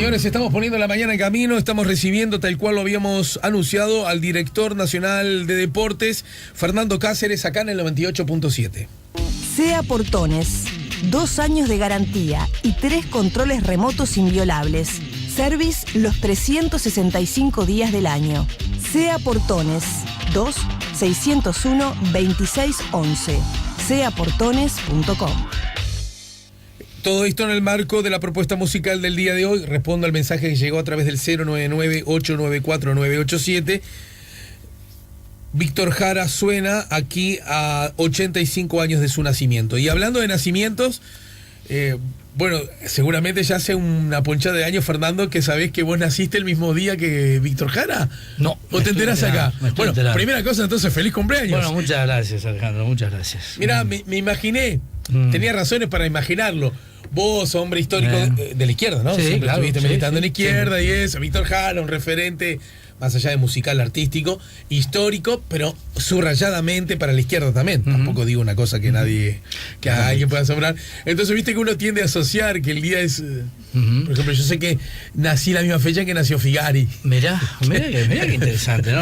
Señores, estamos poniendo la mañana en camino, estamos recibiendo, tal cual lo habíamos anunciado, al director nacional de deportes, Fernando Cáceres, acá en el 98.7. SEA Portones, 2 años de garantía y 3 controles remotos inviolables. Service los 365 días del año. SEA Portones, 2-601-2611. seaportones.com. Todo esto en el marco de la propuesta musical del día de hoy. Respondo al mensaje que llegó a través del 099-894-987. Víctor Jara suena aquí a 85 años de su nacimiento. Y hablando de nacimientos, bueno, seguramente ya hace una ponchada de años, Fernando, que sabés que vos naciste el mismo día que Víctor Jara. No. ¿O te enterás acá? Bueno, enterado. Primera cosa, entonces, feliz cumpleaños. Bueno, muchas gracias, Alejandro, muchas gracias. Mirá, me imaginé, tenía razones para imaginarlo. Vos, hombre histórico de la izquierda, ¿no? Sí, Siempre claro, estuviste militando en la izquierda sí. y eso. Víctor Jara, un referente, más allá de musical, artístico, histórico, pero subrayadamente para la izquierda también. Tampoco digo una cosa que nadie, que a alguien pueda asombrar. Entonces, viste que uno tiende a asociar que el día es... Por ejemplo, yo sé que nací la misma fecha que nació Figari. Mirá qué interesante.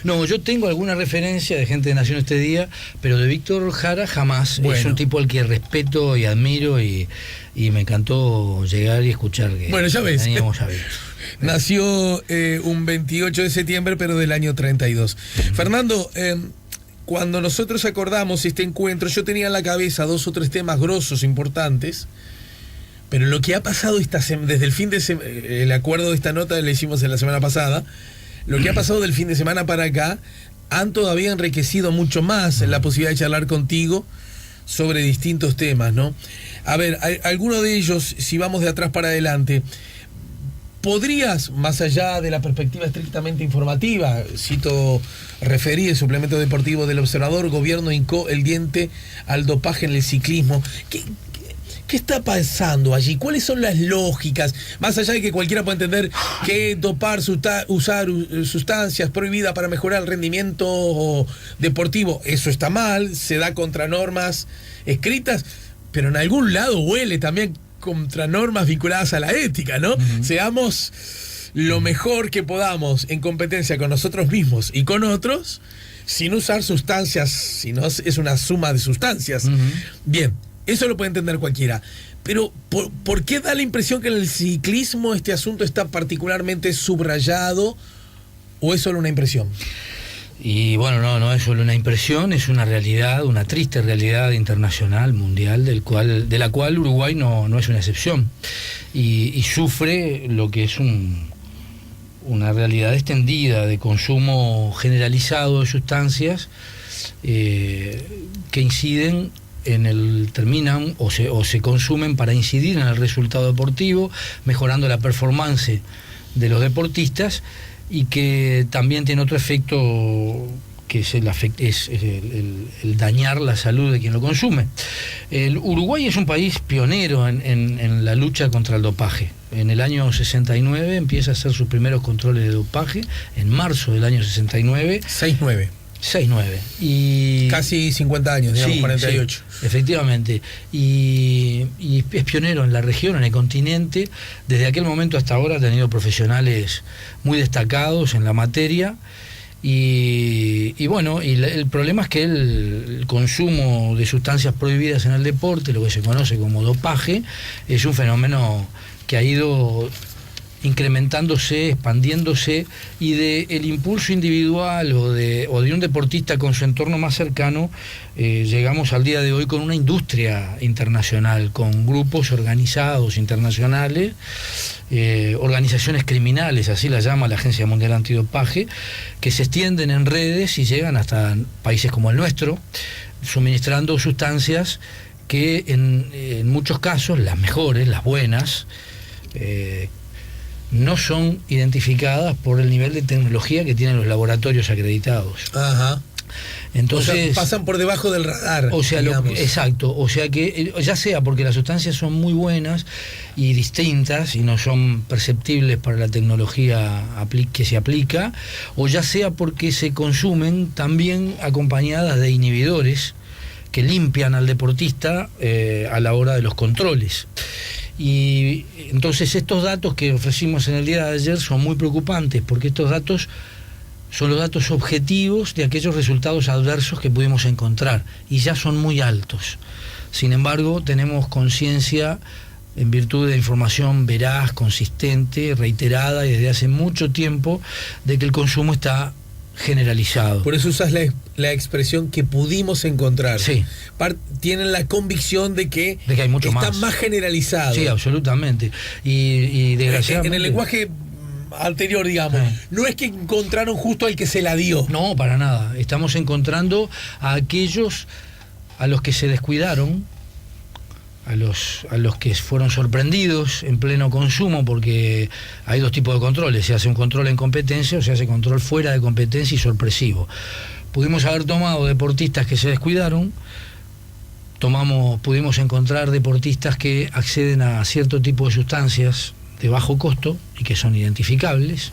No, yo tengo alguna referencia de gente que nació en este día, pero de Víctor Jara jamás. Bueno. Es un tipo al que respeto y admiro y me encantó llegar y escuchar que Bueno, ya ves. Teníamos ya bien. Nació un 28 de septiembre, pero del año 32. Fernando, cuando nosotros acordamos este encuentro, yo tenía en la cabeza 2 o 3 temas grosos, importantes, pero lo que ha pasado desde el fin de semana, el acuerdo de esta nota le hicimos en la semana pasada, lo que ha pasado del fin de semana para acá, han todavía enriquecido mucho más la posibilidad de charlar contigo sobre distintos temas, ¿no? A ver, alguno de ellos, si vamos de atrás para adelante, ¿podrías, más allá de la perspectiva estrictamente informativa, referí el suplemento deportivo del Observador, gobierno hincó el diente al dopaje en el ciclismo? ¿Qué está pasando allí? ¿Cuáles son las lógicas? Más allá de que cualquiera pueda entender que dopar, usar sustancias prohibidas para mejorar el rendimiento deportivo, eso está mal, se da contra normas escritas, pero en algún lado huele también contra normas vinculadas a la ética, ¿no? Seamos lo mejor que podamos en competencia con nosotros mismos y con otros, sin usar sustancias, si no es una suma de sustancias. Bien, eso lo puede entender cualquiera. Pero, ¿por qué da la impresión que en el ciclismo este asunto está particularmente subrayado o es solo una impresión? Y bueno, no es solo una impresión, es una realidad, una triste realidad internacional, mundial, de la cual Uruguay no es una excepción. Y sufre lo que es una realidad extendida de consumo generalizado de sustancias que inciden terminan o se consumen para incidir en el resultado deportivo, mejorando la performance de los deportistas, y que también tiene otro efecto que es el dañar la salud de quien lo consume. El Uruguay es un país pionero en la lucha contra el dopaje. En el año 69 empieza a hacer sus primeros controles de dopaje, en marzo del año 69. 6-9. Y casi 50 años, digamos, 48. Sí, efectivamente. Y es pionero en la región, en el continente. Desde aquel momento hasta ahora ha tenido profesionales muy destacados en la materia. Y bueno, el problema es que el consumo de sustancias prohibidas en el deporte, lo que se conoce como dopaje, es un fenómeno que ha ido incrementándose, expandiéndose, y el impulso individual o de un deportista con su entorno más cercano, llegamos al día de hoy con una industria internacional, con grupos organizados internacionales, organizaciones criminales, así la llama la Agencia Mundial Antidopaje, que se extienden en redes y llegan hasta países como el nuestro, suministrando sustancias que en muchos casos, las mejores, las buenas, no son identificadas por el nivel de tecnología que tienen los laboratorios acreditados. Ajá. Entonces, o sea, pasan por debajo del radar. O sea, exacto. O sea que, ya sea porque las sustancias son muy buenas y distintas y no son perceptibles para la tecnología que se aplica, o ya sea porque se consumen también acompañadas de inhibidores que limpian al deportista a la hora de los controles. Y entonces estos datos que ofrecimos en el día de ayer son muy preocupantes, porque estos datos son los datos objetivos de aquellos resultados adversos que pudimos encontrar, y ya son muy altos. Sin embargo, tenemos conciencia, en virtud de información veraz, consistente, reiterada y desde hace mucho tiempo, de que el consumo está generalizado. Por eso usas la expresión que pudimos encontrar. Sí. Tienen la convicción de que hay mucho está más. más generalizado. Sí, absolutamente. Y desgraciadamente... En el lenguaje anterior, digamos, no es que encontraron justo al que se la dio. No, para nada. Estamos encontrando a aquellos a los que se descuidaron, a los que fueron sorprendidos en pleno consumo, porque hay dos tipos de controles: se hace un control en competencia o se hace control fuera de competencia y sorpresivo. Pudimos haber tomado deportistas que se descuidaron, pudimos encontrar deportistas que acceden a cierto tipo de sustancias de bajo costo y que son identificables.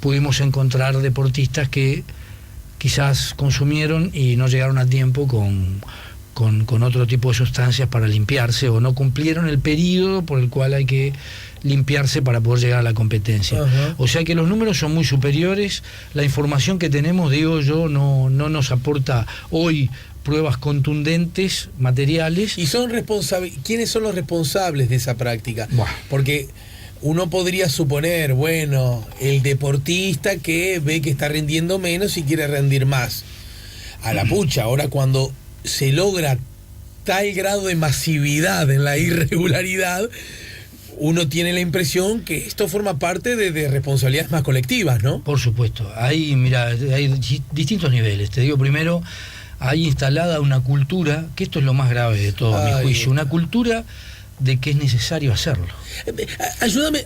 Pudimos encontrar deportistas que quizás consumieron y no llegaron a tiempo con otro tipo de sustancias para limpiarse, o no cumplieron el periodo por el cual hay que limpiarse para poder llegar a la competencia. O sea que los números son muy superiores. La información que tenemos, digo yo, no nos aporta hoy pruebas contundentes, materiales. ¿Y quiénes son los responsables de esa práctica? Buah. Porque uno podría suponer, bueno, el deportista que ve que está rindiendo menos y quiere rendir más. A la pucha, ahora cuando se logra tal grado de masividad en la irregularidad, uno tiene la impresión que esto forma parte de responsabilidades más colectivas, ¿no? Por supuesto. Hay distintos niveles. Te digo, primero, hay instalada una cultura, que esto es lo más grave de todo, a mi juicio, una cultura de que es necesario hacerlo. Ayúdame,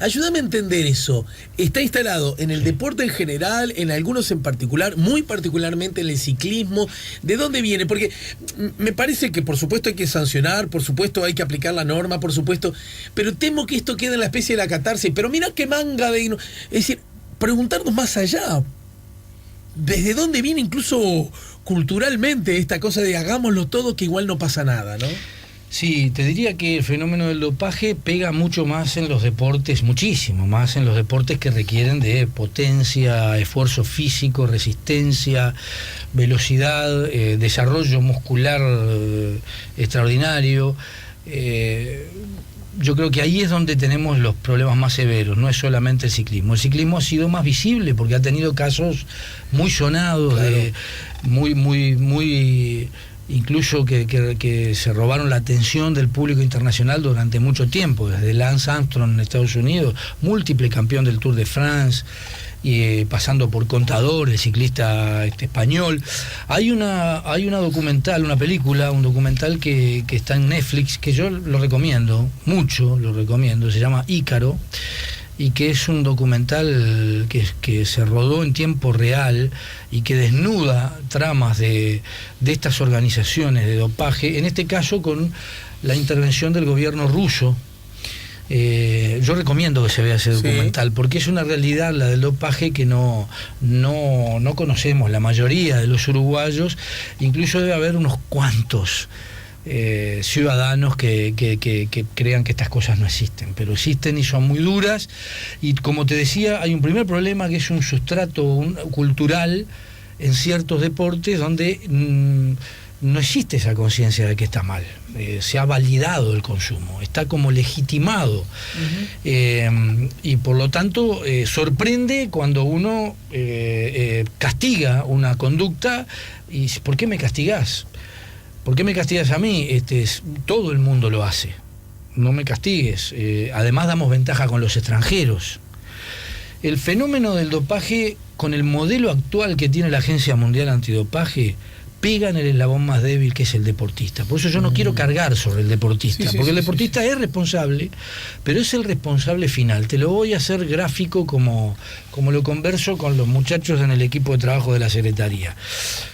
ayúdame a entender eso. Está instalado en el deporte en general, en algunos en particular, muy particularmente en el ciclismo. ¿De dónde viene? Porque me parece que por supuesto hay que sancionar, por supuesto hay que aplicar la norma, por supuesto, pero temo que esto quede en la especie de la catarsis. Pero mira qué manga de... Es decir, preguntarnos más allá. ¿Desde dónde viene incluso culturalmente esta cosa de hagámoslo todo que igual no pasa nada, ¿no? Sí, te diría que el fenómeno del dopaje pega mucho más en los deportes, muchísimo más en los deportes que requieren de potencia, esfuerzo físico, resistencia, velocidad, desarrollo muscular extraordinario. Yo creo que ahí es donde tenemos los problemas más severos, no es solamente el ciclismo. El ciclismo ha sido más visible porque ha tenido casos muy sonados, claro, muy incluso que se robaron la atención del público internacional durante mucho tiempo, desde Lance Armstrong en Estados Unidos, múltiple campeón del Tour de France, y pasando por Contador, el ciclista español. Hay una documental, un documental que está en Netflix, que yo lo recomiendo, mucho lo recomiendo, se llama Ícaro, y que es un documental que se rodó en tiempo real y que desnuda tramas de estas organizaciones de dopaje, en este caso con la intervención del gobierno ruso. Yo recomiendo que se vea ese documental, porque es una realidad, la del dopaje, que no conocemos la mayoría de los uruguayos. Incluso debe haber unos cuantos ciudadanos que crean que estas cosas no existen, pero existen y son muy duras. Y como te decía, hay un primer problema, que es un sustrato cultural en ciertos deportes donde no existe esa conciencia de que está mal. Se ha validado el consumo, está como legitimado. Y por lo tanto sorprende cuando uno castiga una conducta y dice: ¿por qué me castigás? ¿Por qué me castigas a mí? Todo el mundo lo hace, no me castigues. Además damos ventaja con los extranjeros. El fenómeno del dopaje, con el modelo actual que tiene la Agencia Mundial Antidopaje, pega en el eslabón más débil, que es el deportista. Por eso yo no quiero cargar sobre el deportista, porque el deportista es responsable, pero es el responsable final. Te lo voy a hacer gráfico como lo converso con los muchachos en el equipo de trabajo de la Secretaría.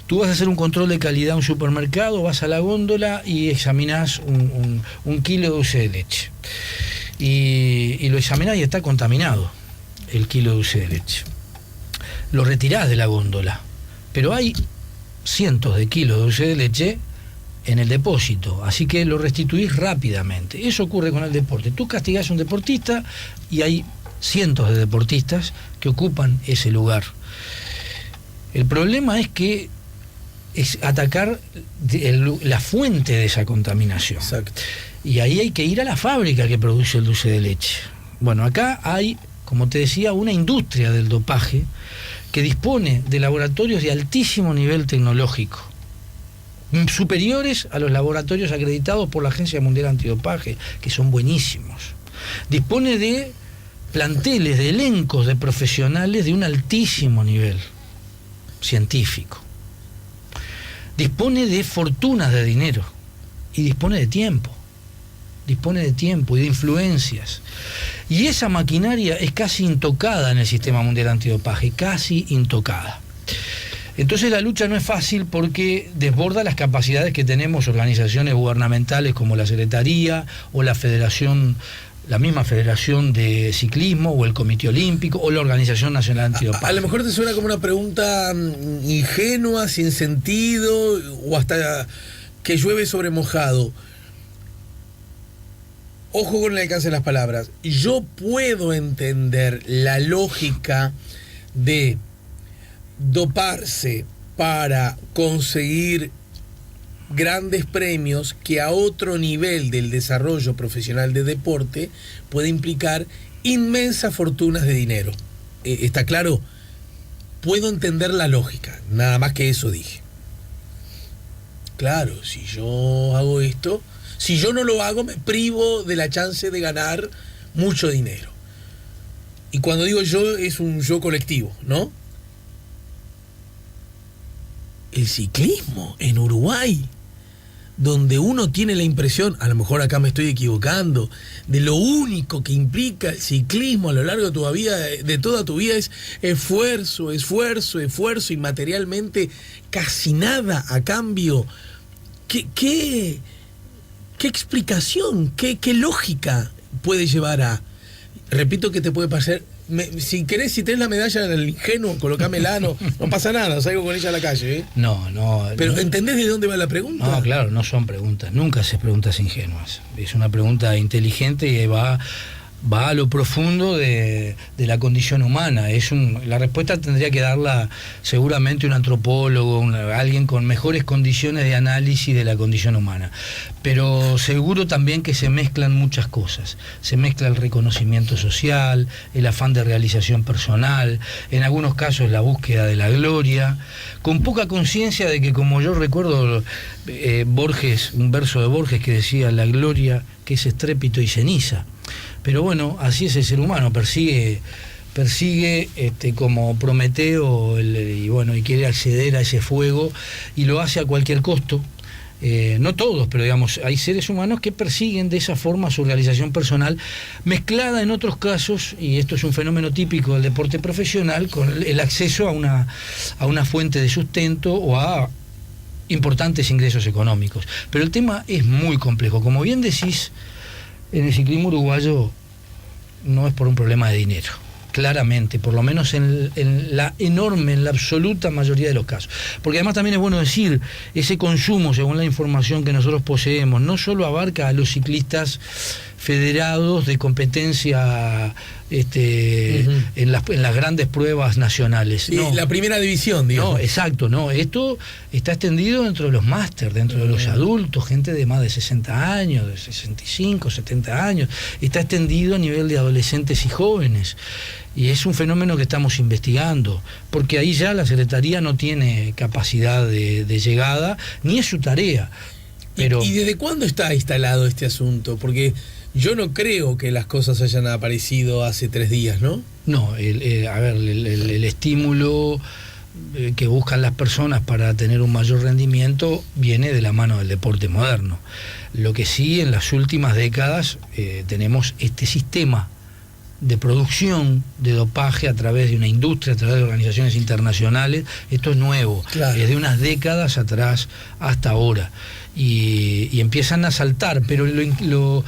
Tú vas a hacer un control de calidad a un supermercado, vas a la góndola y examinás un kilo de dulce de leche. Y lo examinás y está contaminado el kilo de dulce de leche. Lo retirás de la góndola, pero hay cientos de kilos de dulce de leche en el depósito, así que lo restituís rápidamente. Eso ocurre con el deporte. Tú castigás a un deportista y hay cientos de deportistas que ocupan ese lugar. El problema es que es atacar la fuente de esa contaminación. Exacto. Y ahí hay que ir a la fábrica que produce el dulce de leche. Bueno, acá hay, como te decía, una industria del dopaje que dispone de laboratorios de altísimo nivel tecnológico, superiores a los laboratorios acreditados por la Agencia Mundial Antidopaje, que son buenísimos. Dispone de planteles, de elencos de profesionales de un altísimo nivel científico. Dispone de fortunas de dinero y dispone de tiempo y de influencias. Y esa maquinaria es casi intocada en el Sistema Mundial Antidopaje, casi intocada. Entonces la lucha no es fácil porque desborda las capacidades que tenemos organizaciones gubernamentales como la Secretaría o la Federación, la misma Federación de Ciclismo o el Comité Olímpico o la Organización Nacional Antidopaje. A lo mejor te suena como una pregunta ingenua, sin sentido, o hasta que llueve sobre mojado. Ojo con el alcance de las palabras. Yo puedo entender la lógica de doparse para conseguir grandes premios que a otro nivel del desarrollo profesional de deporte puede implicar inmensas fortunas de dinero. ¿Está claro? Puedo entender la lógica, nada más que eso dije. Claro, si yo hago esto, si yo no lo hago, me privo de la chance de ganar mucho dinero. Y cuando digo yo, es un yo colectivo, ¿no? El ciclismo en Uruguay, donde uno tiene la impresión, a lo mejor acá me estoy equivocando, de lo único que implica el ciclismo a lo largo de tu vida, de toda tu vida, es esfuerzo, y materialmente casi nada a cambio. ¿Qué explicación, qué lógica puede llevar a? Repito que te puede pasar. Si querés, si tenés la medalla del ingenuo, colocámela, no pasa nada, salgo con ella a la calle, ¿eh? No. Pero no, ¿entendés de dónde va la pregunta? No, claro, no son preguntas, nunca haces preguntas ingenuas. Es una pregunta inteligente y va a lo profundo de la condición humana. La respuesta tendría que darla seguramente un antropólogo, alguien con mejores condiciones de análisis de la condición humana. Pero seguro también que se mezclan muchas cosas. Se mezcla el reconocimiento social, el afán de realización personal, en algunos casos la búsqueda de la gloria, con poca conciencia de que, como yo recuerdo Borges, un verso de Borges que decía, la gloria que es estrépito y ceniza. Pero bueno, así es el ser humano, persigue como Prometeo y quiere acceder a ese fuego y lo hace a cualquier costo. No todos, pero digamos, hay seres humanos que persiguen de esa forma su realización personal, mezclada en otros casos, y esto es un fenómeno típico del deporte profesional, con el acceso a una fuente de sustento o a importantes ingresos económicos. Pero el tema es muy complejo. Como bien decís, en el ciclismo uruguayo no es por un problema de dinero, claramente, por lo menos en la absoluta mayoría de los casos. Porque además también es bueno decir, ese consumo, según la información que nosotros poseemos, no solo abarca a los ciclistas federados de competencia en las grandes pruebas nacionales. Sí, no. La primera división, digamos. No, exacto, no. Esto está extendido dentro de los máster, dentro de los adultos, gente de más de 60 años, de 65, 70 años. Está extendido a nivel de adolescentes y jóvenes. Y es un fenómeno que estamos investigando, porque ahí ya la Secretaría no tiene capacidad de llegada, ni es su tarea. Pero... ¿Y desde cuándo está instalado este asunto? Porque yo no creo que las cosas hayan aparecido hace 3 días, ¿no? No, el estímulo que buscan las personas para tener un mayor rendimiento viene de la mano del deporte moderno. Lo que sí, en las últimas décadas tenemos este sistema de producción de dopaje a través de una industria, a través de organizaciones internacionales. Esto es nuevo, claro. Es de unas décadas atrás hasta ahora. Y empiezan a saltar, pero lo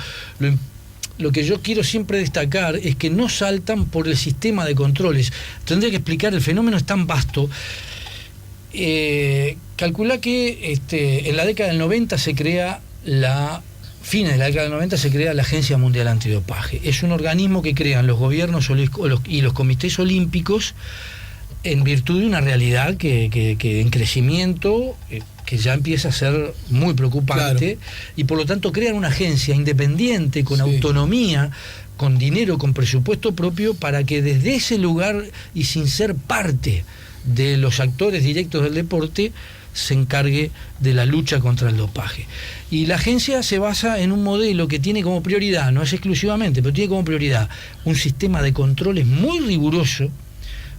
que yo quiero siempre destacar es que no saltan por el sistema de controles. Tendría que explicar, el fenómeno es tan vasto calcula que en la década del 90 se crea fines de la década del 90 se crea la Agencia Mundial Antidopaje. Es un organismo que crean los gobiernos y los comités olímpicos en virtud de una realidad que en crecimiento, que ya empieza a ser muy preocupante, claro. Y por lo tanto crean una agencia independiente, con autonomía, con dinero, con presupuesto propio, para que desde ese lugar y sin ser parte de los actores directos del deporte se encargue de la lucha contra el dopaje. Y la agencia se basa en un modelo que tiene como prioridad, no es exclusivamente, pero tiene como prioridad un sistema de controles muy riguroso,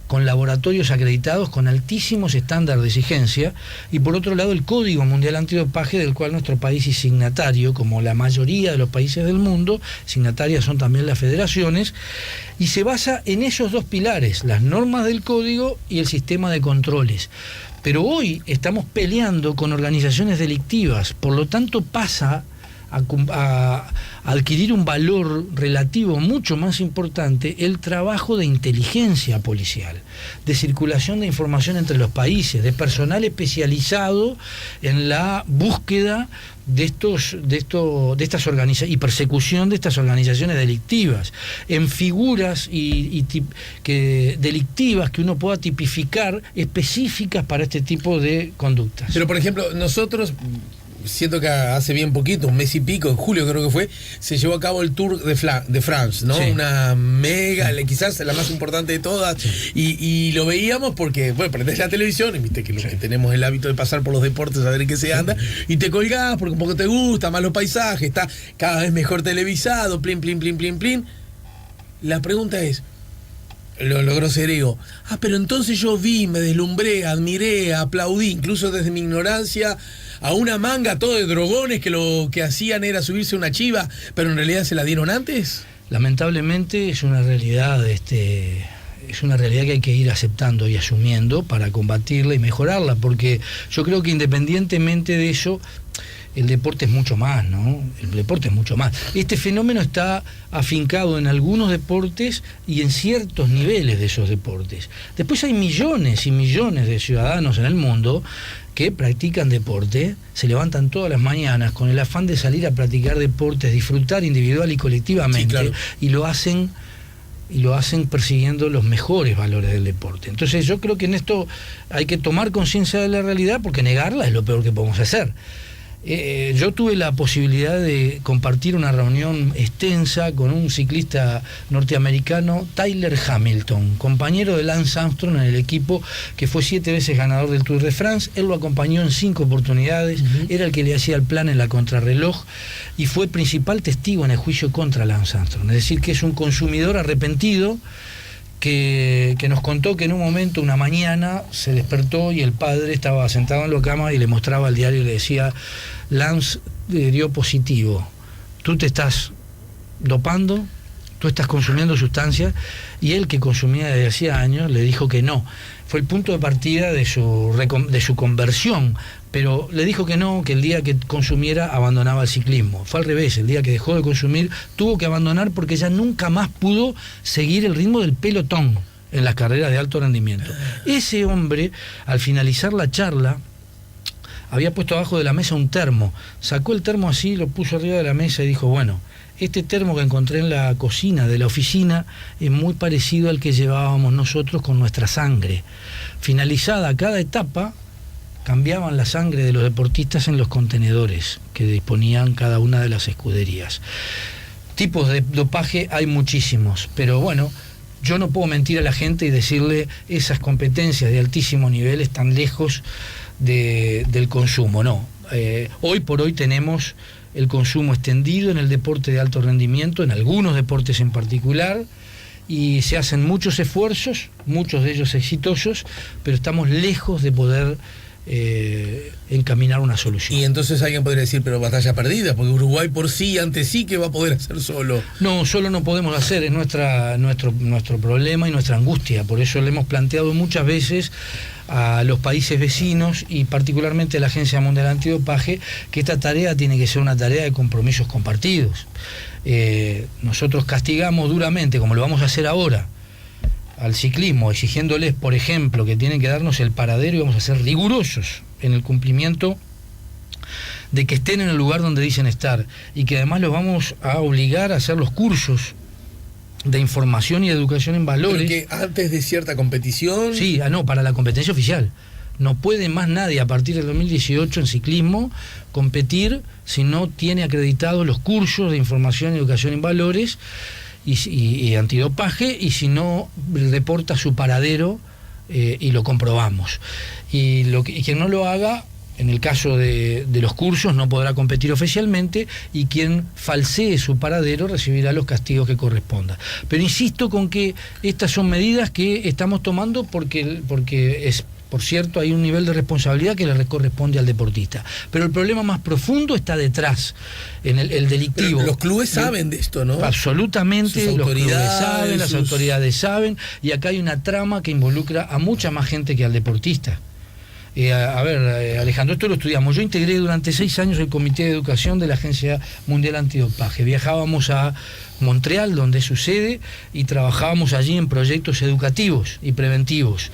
con laboratorios acreditados con altísimos estándares de exigencia, y por otro lado el Código Mundial Antidopaje, del cual nuestro país es signatario, como la mayoría de los países del mundo. Signatarias son también las federaciones, y se basa en esos dos pilares, las normas del código y el sistema de controles. Pero hoy estamos peleando con organizaciones delictivas, por lo tanto pasa a adquirir un valor relativo mucho más importante el trabajo de inteligencia policial, de circulación de información entre los países, de personal especializado en la búsqueda de estas organizaciones y persecución de estas organizaciones delictivas, en figuras delictivas que uno pueda tipificar, específicas para este tipo de conductas. Pero por ejemplo, nosotros, siento que hace bien poquito, un mes y pico, en julio creo que fue, se llevó a cabo el Tour de France, ¿no? Sí. Una mega, quizás la más importante de todas, sí. y lo veíamos porque, bueno, prendés la televisión y viste que los que tenemos el hábito de pasar por los deportes a ver en qué se anda, y te colgás porque un poco te gusta, más los paisajes, está cada vez mejor televisado, plin, plin, plin, plin, plin. La pregunta es, lo grosereo, pero entonces yo vi, me deslumbré, admiré, aplaudí, incluso desde mi ignorancia, a una manga todo de drogones que lo que hacían era subirse una chiva, pero en realidad se la dieron antes. Lamentablemente es una realidad, que hay que ir aceptando y asumiendo para combatirla y mejorarla, porque yo creo que independientemente de eso, el deporte es mucho más, ¿no? El deporte es mucho más. Este fenómeno está afincado en algunos deportes y en ciertos niveles de esos deportes. Después hay millones y millones de ciudadanos en el mundo que practican deporte, se levantan todas las mañanas con el afán de salir a practicar deportes, disfrutar individual y colectivamente, sí, claro. y lo hacen persiguiendo los mejores valores del deporte. Entonces yo creo que en esto hay que tomar conciencia de la realidad, porque negarla es lo peor que podemos hacer. Yo tuve la posibilidad de compartir una reunión extensa con un ciclista norteamericano, Tyler Hamilton, compañero de Lance Armstrong en el equipo, que fue 7 veces ganador del Tour de France. Él lo acompañó en 5 oportunidades, era el que le hacía el plan en la contrarreloj y fue principal testigo en el juicio contra Lance Armstrong. Es decir, que es un consumidor arrepentido que nos contó que en un momento, una mañana, se despertó y el padre estaba sentado en la cama y le mostraba el diario y le decía: Lance dio positivo, tú te estás dopando, tú estás consumiendo sustancias. Y él, que consumía desde hacía años, le dijo que no. Fue el punto de partida de su conversión, pero le dijo que no, que el día que consumiera abandonaba el ciclismo. Fue al revés, el día que dejó de consumir tuvo que abandonar, porque ya nunca más pudo seguir el ritmo del pelotón en las carreras de alto rendimiento. Ese hombre, al finalizar la charla, había puesto abajo de la mesa un termo, sacó el termo así, lo puso arriba de la mesa y dijo: bueno, este termo que encontré en la cocina de la oficina es muy parecido al que llevábamos nosotros con nuestra sangre. Finalizada cada etapa, cambiaban la sangre de los deportistas en los contenedores que disponían cada una de las escuderías. Tipos de dopaje hay muchísimos, pero bueno, yo no puedo mentir a la gente y decirle esas competencias de altísimo nivel están lejos del consumo. No, hoy por hoy tenemos el consumo extendido en el deporte de alto rendimiento, en algunos deportes en particular, y se hacen muchos esfuerzos, muchos de ellos exitosos, pero estamos lejos de poder encaminar una solución. Y entonces alguien podría decir, pero batalla perdida, porque Uruguay por sí, antes sí, que va a poder hacer solo. No, solo no podemos hacer, es nuestro problema y nuestra angustia. Por eso le hemos planteado muchas veces a los países vecinos y particularmente a la Agencia Mundial Antidopaje que esta tarea tiene que ser una tarea de compromisos compartidos. Nosotros castigamos duramente, como lo vamos a hacer ahora, al ciclismo, exigiéndoles, por ejemplo, que tienen que darnos el paradero, y vamos a ser rigurosos en el cumplimiento de que estén en el lugar donde dicen estar, y que además los vamos a obligar a hacer los cursos de información y de educación en valores. Porque antes de cierta competición... Sí, no, para la competencia oficial. No puede más nadie a partir del 2018 en ciclismo competir si no tiene acreditados los cursos de información y educación en valores y antidopaje, y si no reporta su paradero y lo comprobamos. Y quien no lo haga, en el caso de los cursos, no podrá competir oficialmente, y quien falsee su paradero recibirá los castigos que correspondan. Pero insisto con que estas son medidas que estamos tomando porque es, por cierto, hay un nivel de responsabilidad que le corresponde al deportista. Pero el problema más profundo está detrás, en el delictivo. Pero los clubes saben de esto, ¿no? Absolutamente, sus los clubes saben, las sus... autoridades saben, y acá hay una trama que involucra a mucha más gente que al deportista. Alejandro, esto lo estudiamos. Yo integré durante 6 años el Comité de Educación de la Agencia Mundial Antidopaje. Viajábamos a Montreal, donde sucede, y trabajábamos allí en proyectos educativos y preventivos.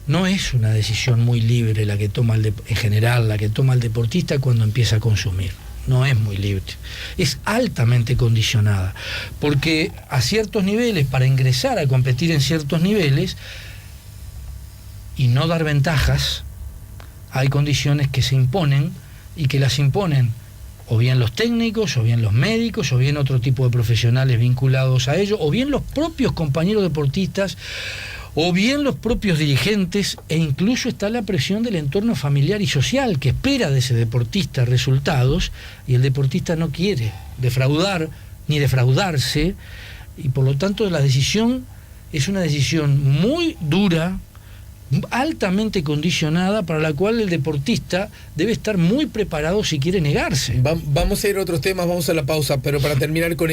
No es una decisión muy libre la que toma en general, la que toma el deportista cuando empieza a consumir. No es muy libre, es altamente condicionada, porque a ciertos niveles, para ingresar a competir en ciertos niveles y no dar ventajas, hay condiciones que se imponen, y que las imponen o bien los técnicos, o bien los médicos, o bien otro tipo de profesionales vinculados a ello, o bien los propios compañeros deportistas, o bien los propios dirigentes, e incluso está la presión del entorno familiar y social, que espera de ese deportista resultados, y el deportista no quiere defraudar ni defraudarse, y por lo tanto la decisión es una decisión muy dura, altamente condicionada, para la cual el deportista debe estar muy preparado si quiere negarse. Vamos a ir a otros temas, vamos a la pausa, pero para terminar con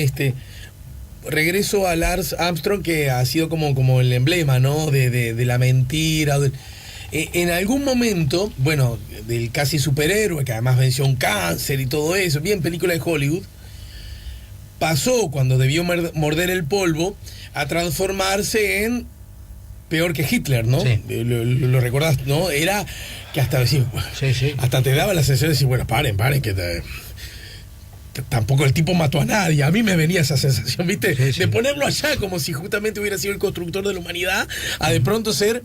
regreso a Lance Armstrong, que ha sido como el emblema, ¿no? de la mentira. En algún momento, bueno, del casi superhéroe, que además venció un cáncer y todo eso, bien película de Hollywood, pasó, cuando debió morder el polvo, a transformarse en peor que Hitler, ¿no? Sí. Lo recordás, ¿no? Era que hasta decir, sí. hasta te daba la sensación de decir, bueno, paren, que tampoco el tipo mató a nadie. A mí me venía esa sensación, ¿viste? Sí. De ponerlo allá como si justamente hubiera sido el constructor de la humanidad, a de pronto ser,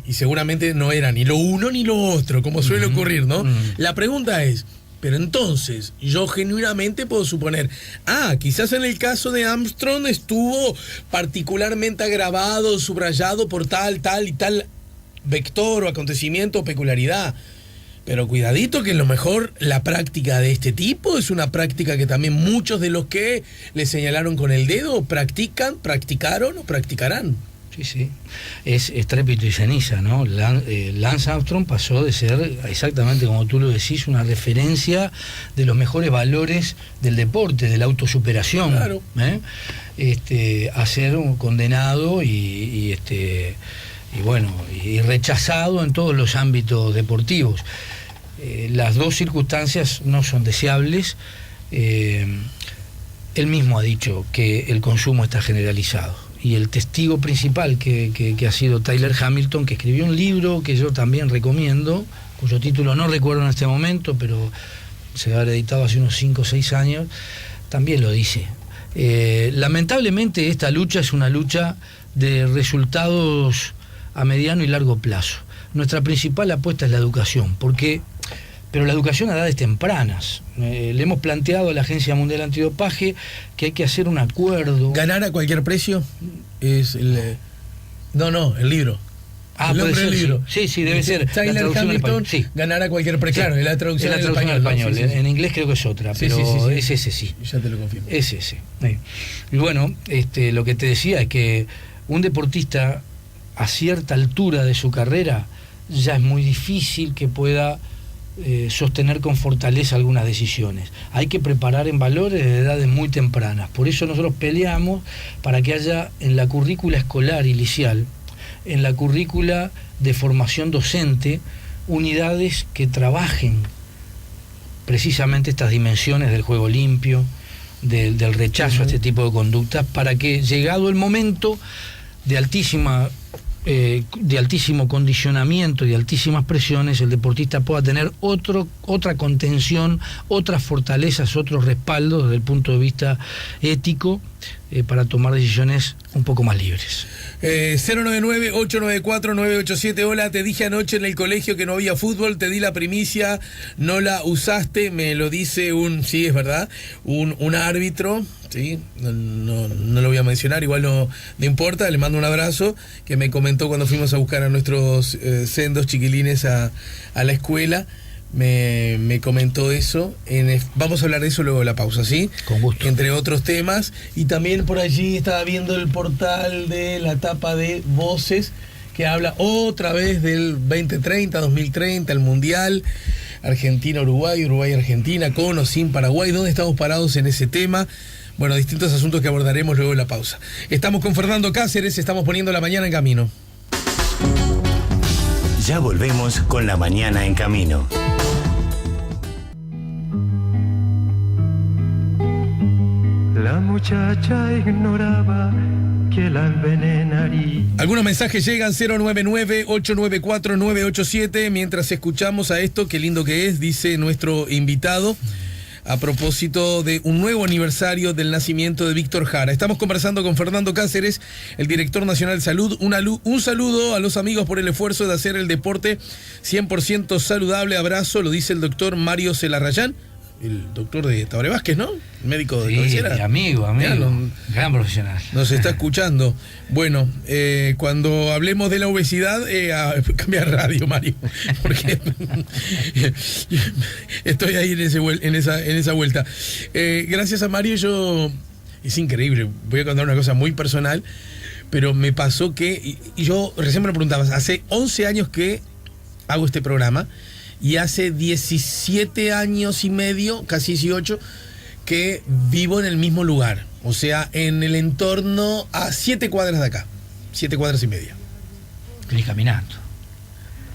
y seguramente no era ni lo uno ni lo otro, como suele ocurrir, ¿no? La pregunta es, pero entonces, yo genuinamente puedo suponer, quizás en el caso de Armstrong estuvo particularmente agravado, subrayado por tal y tal vector o acontecimiento o peculiaridad. Pero cuidadito, que a lo mejor la práctica de este tipo es una práctica que también muchos de los que le señalaron con el dedo practicaron o practicarán. Sí, es estrépito y ceniza, ¿no? Lance Armstrong pasó de ser, exactamente como tú lo decís, una referencia de los mejores valores del deporte, de la autosuperación, claro. A ser un condenado y rechazado en todos los ámbitos deportivos. Las dos circunstancias no son deseables. Él mismo ha dicho que el consumo está generalizado. Y el testigo principal que ha sido Tyler Hamilton, que escribió un libro que yo también recomiendo, cuyo título no recuerdo en este momento, pero se habrá editado hace unos 5 o 6 años, también lo dice. Lamentablemente esta lucha es una lucha de resultados a mediano y largo plazo. Nuestra principal apuesta es la educación, pero la educación a edades tempranas. Le hemos planteado a la Agencia Mundial Antidopaje que hay que hacer un acuerdo. ¿Ganar a cualquier precio? Es el... No, el libro. El nombre del libro. Sí, debe ser. Tyler Hamilton, sí. Ganar a cualquier precio. Claro, es la traducción al español. Sí. En inglés creo que es otra, pero es ese, sí. Ya te lo confirmo. Es ese. Y bueno, lo que te decía es que un deportista a cierta altura de su carrera ya es muy difícil que pueda sostener con fortaleza algunas decisiones. Hay que preparar en valores de edades muy tempranas. Por eso nosotros peleamos para que haya en la currícula escolar y liceal, en la currícula de formación docente, unidades que trabajen precisamente estas dimensiones del juego limpio, del rechazo a este tipo de conductas, para que, llegado el momento de altísima de altísimo condicionamiento y de altísimas presiones, el deportista pueda tener otra contención, otras fortalezas, otros respaldos desde el punto de vista ético, para tomar decisiones un poco más libres. 099-894-987. Hola, te dije anoche en el colegio que no había fútbol, te di la primicia, no la usaste, me lo dice sí, es verdad, un árbitro, sí, no lo voy a mencionar, igual no importa, le mando un abrazo, que me comentó cuando fuimos a buscar a nuestros sendos chiquilines a la escuela. Me comentó eso. Vamos a hablar de eso luego de la pausa, ¿sí? Con gusto. Entre otros temas. Y también por allí estaba viendo el portal de la tapa de Voces, que habla otra vez del 2030, 2030, el Mundial, Argentina-Uruguay, Uruguay-Argentina, con o sin Paraguay. ¿Dónde estamos parados en ese tema? Bueno, distintos asuntos que abordaremos luego de la pausa. Estamos con Fernando Cáceres, estamos poniendo la mañana en camino. Ya volvemos con La Mañana en Camino. La muchacha ignoraba que la envenenaría. Algunos mensajes llegan, 099-894-987. Mientras escuchamos a esto, qué lindo que es, dice nuestro invitado, a propósito de un nuevo aniversario del nacimiento de Víctor Jara. Estamos conversando con Fernando Cáceres, el director nacional de salud. Un saludo a los amigos por el esfuerzo de hacer el deporte 100% saludable. Abrazo, lo dice el doctor Mario Celarrayán, el doctor de Tabaré Vázquez, ¿no? Médico de cabecera. Sí, amigo, gran profesional. Nos está escuchando. Bueno, cuando hablemos de la obesidad, cambia radio, Mario, porque estoy ahí en esa vuelta. Gracias a Mario, es increíble, voy a contar una cosa muy personal, pero me pasó que, y yo recién me lo preguntabas, hace 11 años que hago este programa, y hace 17 años y medio, casi 18, que vivo en el mismo lugar. O sea, en el entorno a 7 cuadras de acá. 7 cuadras y media. Venís caminando.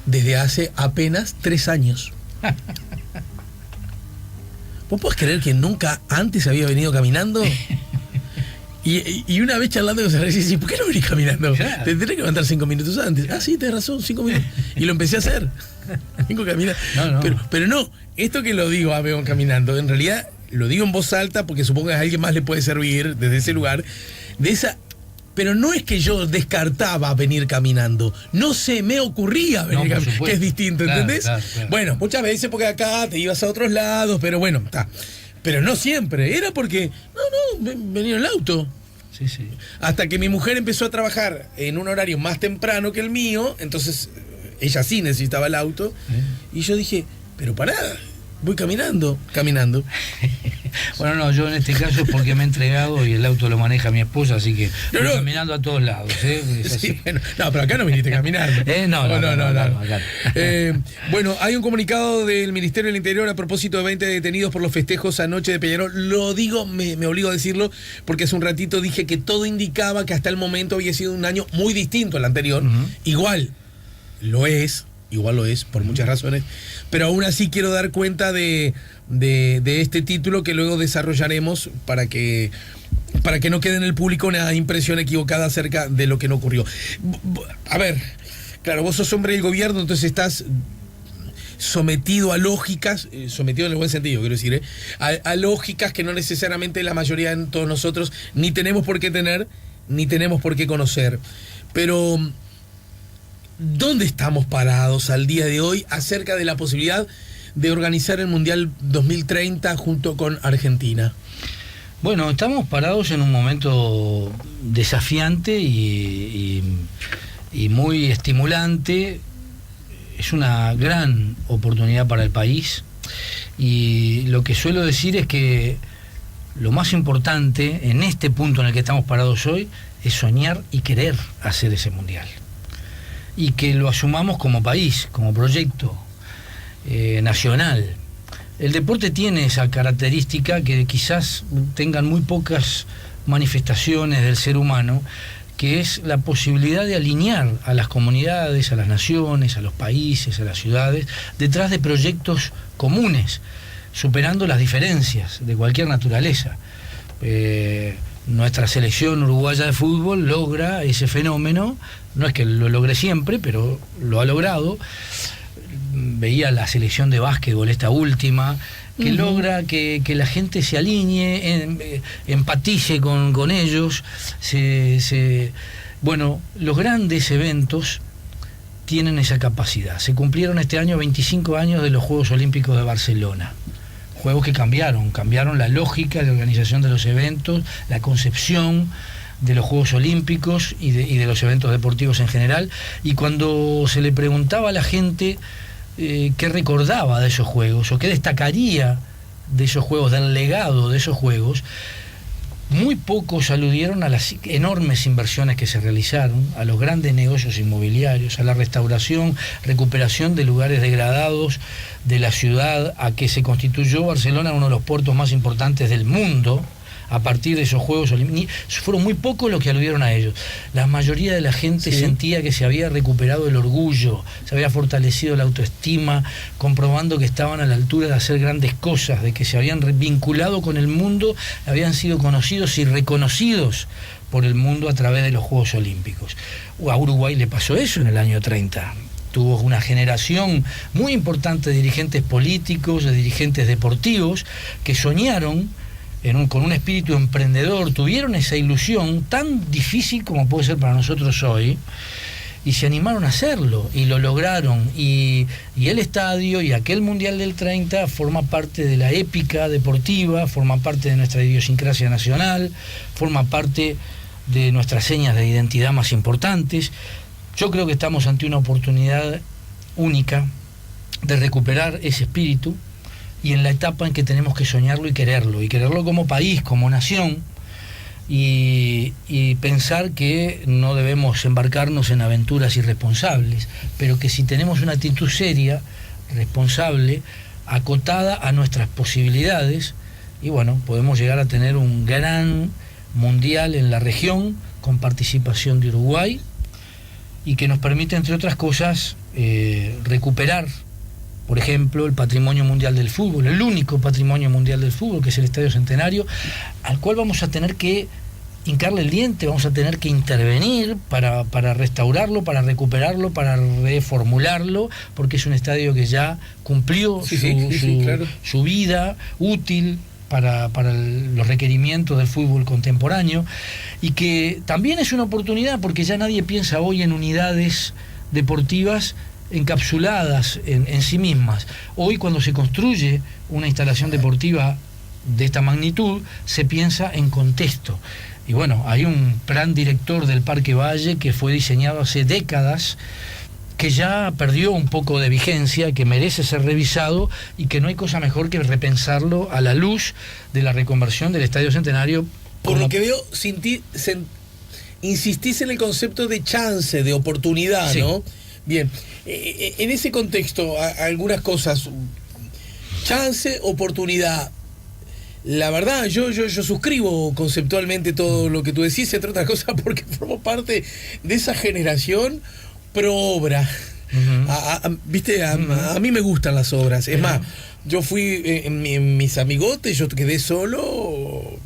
Desde hace apenas 3 años. ¿Vos podés creer que nunca antes había venido caminando? Y una vez charlando con Sarah, dice, ¿por qué no venís caminando? Claro. Te tendré que levantar 5 minutos antes. Ah, sí, tenés razón, 5 minutos. Y lo empecé a hacer. Vengo caminando. No. Pero no, esto que lo digo, vengo caminando, en realidad lo digo en voz alta porque supongo que a alguien más le puede servir desde ese lugar. Pero no es que yo descartaba venir caminando. No se me ocurría venir caminando, que es distinto, ¿entendés? Claro. Bueno, muchas veces porque acá te ibas a otros lados, pero bueno, está. Pero no siempre, era porque, venía en el auto. Sí. Hasta que mi mujer empezó a trabajar en un horario más temprano que el mío, entonces ella sí necesitaba el auto, y yo dije, pero pará, voy caminando. Bueno, no, yo en este caso es porque me he entregado y el auto lo maneja mi esposa, así que voy caminando a todos lados. Sí, bueno, pero acá no viniste caminando. No, acá. Bueno, hay un comunicado del Ministerio del Interior a propósito de 20 detenidos por los festejos anoche de Peñarol. Lo digo, me obligo a decirlo, porque hace un ratito dije que todo indicaba que hasta el momento había sido un año muy distinto al anterior. Igual lo es por muchas razones, pero aún así quiero dar cuenta de este título que luego desarrollaremos para que no quede en el público una impresión equivocada acerca de lo que no ocurrió. A ver, claro, vos sos hombre del gobierno, entonces estás sometido a lógicas, sometido en el buen sentido, quiero decir, a lógicas que no necesariamente la mayoría de todos nosotros ni tenemos por qué tener, ni tenemos por qué conocer. Pero ¿dónde estamos parados al día de hoy acerca de la posibilidad de organizar el Mundial 2030 junto con Argentina? Bueno, estamos parados en un momento desafiante y muy estimulante. Es una gran oportunidad para el país, y lo que suelo decir es que lo más importante en este punto en el que estamos parados hoy es soñar y querer hacer ese Mundial, y que lo asumamos como país, como proyecto nacional. El deporte tiene esa característica que quizás tengan muy pocas manifestaciones del ser humano, que es la posibilidad de alinear a las comunidades, a las naciones, a los países, a las ciudades, detrás de proyectos comunes, superando las diferencias de cualquier naturaleza. nuestra selección uruguaya de fútbol logra ese fenómeno. No es que lo logre siempre, pero lo ha logrado. Veía la selección de básquetbol, esta última, que logra que la gente se alinee, empatice con ellos. Bueno, los grandes eventos tienen esa capacidad. Se cumplieron este año 25 años de los Juegos Olímpicos de Barcelona. Juegos que cambiaron la lógica de organización de los eventos, la concepción de los Juegos Olímpicos y de los eventos deportivos en general. Y cuando se le preguntaba a la gente qué recordaba de esos Juegos o qué destacaría de esos Juegos, del legado de esos Juegos, muy pocos aludieron a las enormes inversiones que se realizaron, a los grandes negocios inmobiliarios, a la restauración, recuperación de lugares degradados de la ciudad, a que se constituyó Barcelona uno de los puertos más importantes del mundo a partir de esos Juegos Olímpicos. Fueron muy pocos los que aludieron a ellos. La mayoría de la gente sentía que se había recuperado el orgullo, se había fortalecido la autoestima, comprobando que estaban a la altura de hacer grandes cosas, de que se habían vinculado con el mundo, habían sido conocidos y reconocidos por el mundo a través de los Juegos Olímpicos. A Uruguay le pasó eso en el año 30. Tuvo una generación muy importante de dirigentes políticos, de dirigentes deportivos, que soñaron con un espíritu emprendedor, tuvieron esa ilusión tan difícil como puede ser para nosotros hoy, y se animaron a hacerlo, y lo lograron, y el estadio y aquel Mundial del 30 forma parte de la épica deportiva, forma parte de nuestra idiosincrasia nacional, forma parte de nuestras señas de identidad más importantes. Yo creo que estamos ante una oportunidad única de recuperar ese espíritu, y en la etapa en que tenemos que soñarlo y quererlo como país, como nación, y pensar que no debemos embarcarnos en aventuras irresponsables, pero que si tenemos una actitud seria, responsable, acotada a nuestras posibilidades, y bueno, podemos llegar a tener un gran mundial en la región, con participación de Uruguay, y que nos permite, entre otras cosas, recuperar, por ejemplo, el patrimonio mundial del fútbol, el único patrimonio mundial del fútbol, que es el Estadio Centenario, al cual vamos a tener que hincarle el diente, vamos a tener que intervenir para restaurarlo, para recuperarlo, para reformularlo, porque es un estadio que ya cumplió su vida útil para los requerimientos del fútbol contemporáneo, y que también es una oportunidad porque ya nadie piensa hoy en unidades deportivas encapsuladas en sí mismas. Hoy, cuando se construye una instalación deportiva de esta magnitud, se piensa en contexto. Y bueno, hay un plan director del Parque Valle que fue diseñado hace décadas, que ya perdió un poco de vigencia, que merece ser revisado, y que no hay cosa mejor que repensarlo a la luz de la reconversión del Estadio Centenario. Por lo que veo, insistís en el concepto de chance, de oportunidad, sí, ¿no? Bien, en ese contexto, algunas cosas. Chance, oportunidad. La verdad, yo suscribo conceptualmente todo lo que tú decís, entre otras cosas porque formo parte de esa generación pro obra. ¿Viste? A mí me gustan las obras. Es más, yo fui en mis amigotes, yo quedé solo